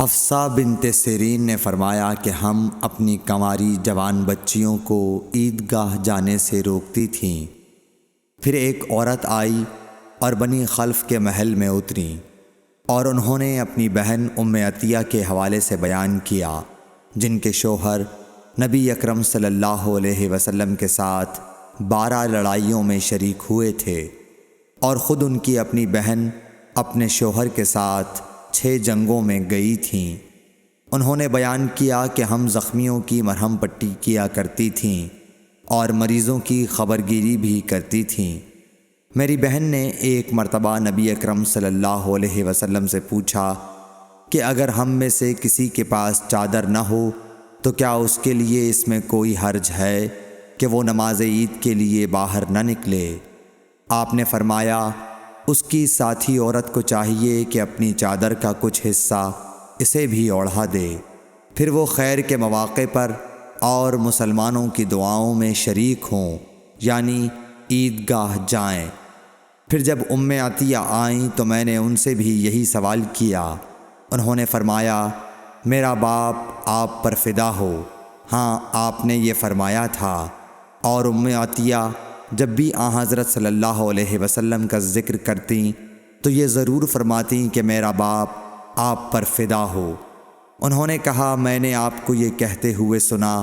حفصہ بنت سیرین نے فرمایا کہ ہم اپنی کنواری جوان بچیوں کو عیدگاہ جانے سے روکتی تھیں۔ پھر ایک عورت آئی اور بنی خلف کے محل میں اتریں اور انہوں نے اپنی بہن ام عطیہ کے حوالے سے بیان کیا، جن کے شوہر نبی اکرم صلی اللہ علیہ وسلم کے ساتھ 12 لڑائیوں میں شریک ہوئے تھے، اور خود ان کی اپنی بہن اپنے شوہر کے ساتھ 6 جنگوں میں گئی تھیں۔ انہوں نے بیان کیا کہ ہم زخمیوں کی مرہم پٹی کیا کرتی تھیں اور مریضوں کی خبرگیری بھی کرتی تھیں۔ میری بہن نے ایک مرتبہ نبی اکرم صلی اللہ علیہ وسلم سے پوچھا کہ اگر ہم میں سے کسی کے پاس چادر نہ ہو تو کیا اس کے لیے اس میں کوئی حرج ہے کہ وہ نماز عید کے لیے باہر نہ نکلے؟ آپ نے فرمایا، اس کی ساتھی عورت کو چاہیے کہ اپنی چادر کا کچھ حصہ اسے بھی اوڑھا دے، پھر وہ خیر کے مواقع پر اور مسلمانوں کی دعاؤں میں شریک ہوں، یعنی عیدگاہ جائیں۔ پھر جب ام عطیہ آئیں تو میں نے ان سے بھی یہی سوال کیا۔ انہوں نے فرمایا، میرا باپ آپ پر فدا ہو، ہاں آپ نے یہ فرمایا تھا۔ اور ام عطیہ جب بھی آن حضرت صلی اللہ علیہ وسلم کا ذکر کرتیں تو یہ ضرور فرماتیں کہ میرا باپ آپ پر فدا ہو۔ انہوں نے کہا، میں نے آپ کو یہ کہتے ہوئے سنا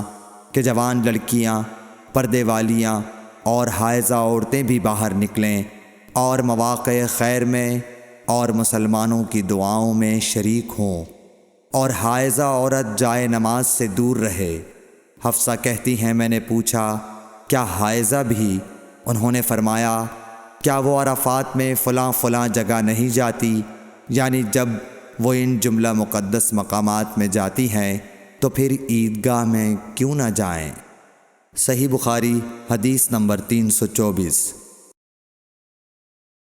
کہ جوان لڑکیاں، پردے والیاں اور حائضہ عورتیں بھی باہر نکلیں اور مواقع خیر میں اور مسلمانوں کی دعاؤں میں شریک ہوں، اور حائضہ عورت جائے نماز سے دور رہے۔ حفصہ کہتی ہیں، میں نے پوچھا، کیا حائضہ بھی؟ انہوں نے فرمایا، کیا وہ عرفات میں فلاں فلاں جگہ نہیں جاتی؟ یعنی جب وہ ان جملہ مقدس مقامات میں جاتی ہیں تو پھر عیدگاہ میں کیوں نہ جائیں؟ صحیح بخاری حدیث نمبر 324۔